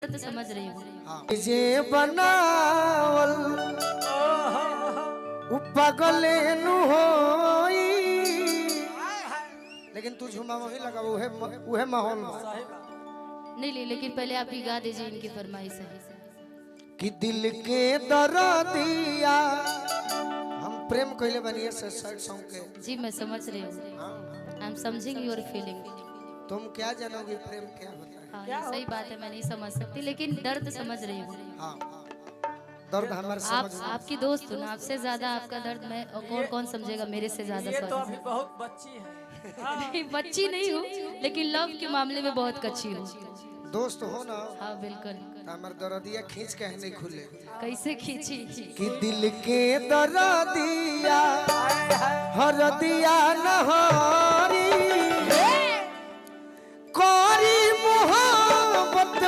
तो समझ रही हूँ। हाँ। जे बनावल उपगले नु होई, लेकिन तू झुमा वही लगा उहे माहौल नहीं लेकिन पहले आप ही गा दीजिए इनकी फरमाइश है कि दिल के दर्दिया हम प्रेम कहले बनिए से सॉन्ग के। जी मैं समझ रही हूँ। आई एम समझिंग योर फीलिंग। तुम क्या जानोगे प्रेम क्या होता है? हाँ सही बात है, मैं नहीं समझ सकती लेकिन दर्द समझ रही हूँ। हाँ दर्द हमारे समझ आपकी दोस्त हूँ ना, आपसे ज्यादा आपका दर्द मैं और कौन समझेगा मेरे से ज्यादा। ये तो अभी बहुत बच्ची है। नहीं बच्ची नहीं हूँ लेकिन लव के मामले में बहुत कच्ची हूँ। दोस्त हो ना? हाँ बिल्कुल। हमारे दर्दिया खींच के नहीं खुले। कैसे खींची? कि दिल के दर्दिया हरदिया नहारी कोरी मोहब्बत